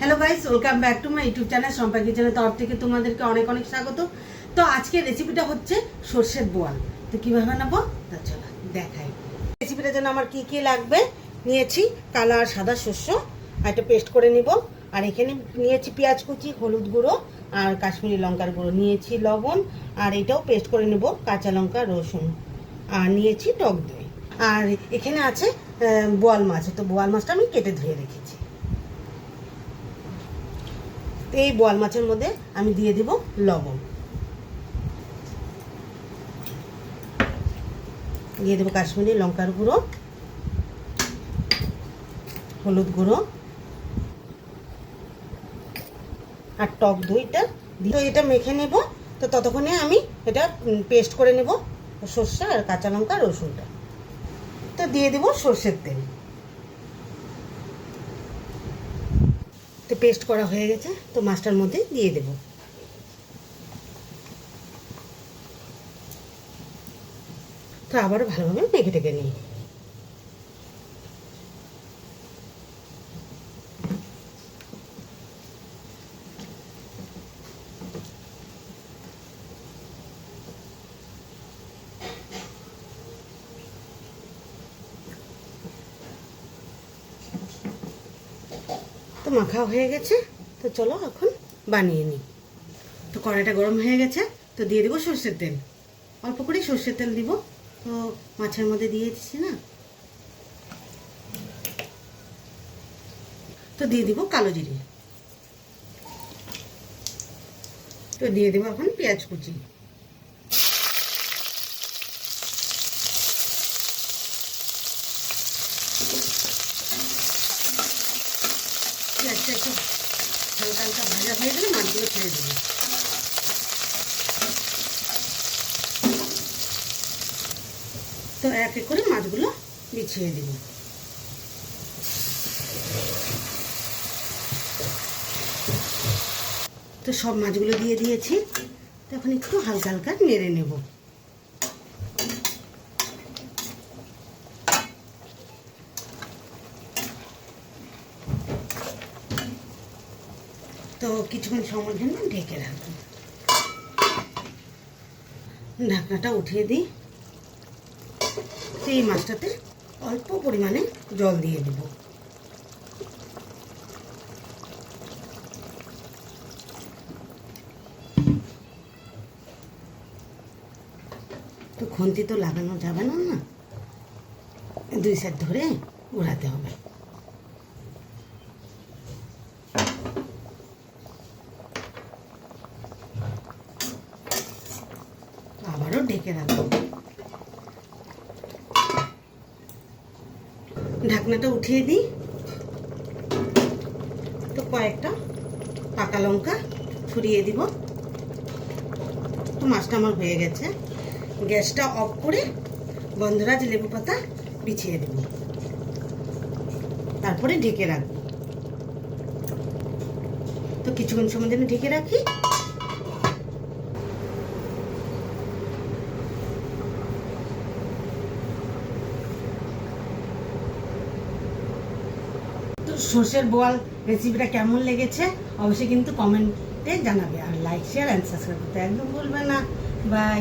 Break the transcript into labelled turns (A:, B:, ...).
A: Hello guys, welcome back to my YouTube channel Sampa কিচেনের তরফ থেকে তোমাদেরকে অনেক অনেক স্বাগত। তো আজকের রেসিপিটা হচ্ছে সর্ষের বোয়াল। তো কীভাবে বানাবো তা চলো দেখাই। রেসিপিটার জন্য আমার কী কী লাগবে নিয়েছি, কালো আর সাদা শস্য আর একটা পেস্ট করে নিব। আর এখানে নিয়েছি পেঁয়াজ কুচি, হলুদ গুঁড়ো আর কাশ্মীরি লঙ্কার গুঁড়ো, নিয়েছি লবণ আর এটাও পেস্ট করে নেব, কাঁচা লঙ্কা রসুন, আর নিয়েছি টক দই। আর এখানে আছে বোয়াল মাছ। তো বোয়াল মাছটা আমি কেটে ধুয়ে রেখেছি। এই বোয়াল মাছের মধ্যে আমি দিয়ে দিব লবণ, দিয়ে দেবো কাশ্মীরি লঙ্কার গুঁড়ো, হলুদ গুঁড়ো আর টক দইটা দিয়ে এটা মেখে নেব। তো ততক্ষণে আমি এটা পেস্ট করে নেব, সর্ষে আর কাঁচা লঙ্কা রসুনটা। তো দিয়ে দেব সর্ষের তেল। তো পেস্ট করা হয়ে গেছে, তো মাছটার মধ্যে দিয়ে দেব। তো আবারও ভালোভাবে মেখে টেকে নিই। তো মাখা হয়ে গেছে, তো চলো এখন বানিয়ে নিই। তো কড়াইটা গরম হয়ে গেছে, তো দিয়ে দেবো সর্ষের তেল। অল্প করেই সর্ষের তেল দিব, তো মাছের মধ্যে দিয়ে দিচ্ছি না। তো দিয়ে দিব কালো জিরে, তো দিয়ে দেবো এখন পেঁয়াজ কুচি, পেঁয়াজটা একটু হালকা হালকা ভাজা হয়ে গেলে মাছগুলো ছেড়ে দেবো। তো এক এক করে মাছগুলো বিছিয়ে দেব। তো সব মাছগুলো দিয়ে দিয়েছি, তো এখন একটু হালকা হালকা নেড়ে নেব। তো কিছুক্ষণ সময়ের জন্য ঢেকে রাখবো। ঢাকনাটা উঠিয়ে দিই। এই মাছটাতে অল্প পরিমাণে জল দিয়ে দেব। তো খুন্তি তো লাগানো যাবে না, না দুই সাইড ধরে ঘোরাতে হবে। আবারও ঢেকে রাখবো। ঢাকনাটা উঠিয়ে দিই। তো কয়েকটা পাকা লঙ্কা ছড়িয়ে দিব। তো মাছটা আমার হয়ে গেছে। গ্যাসটা অফ করে গন্ধরাজ লেবু পাতা বিছিয়ে দেব, তারপরে ঢেকে রাখবো। তো কিছুক্ষণ সময় জন্য ঢেকে রাখি। তো সর্ষের বোয়াল রেসিপিটা কেমন লেগেছে অবশ্যই কিন্তু কমেন্টে জানাবে, আর লাইক শেয়ার অ্যান্ড সাবস্ক্রাইব করতে একদম ভুলবে না। বাই।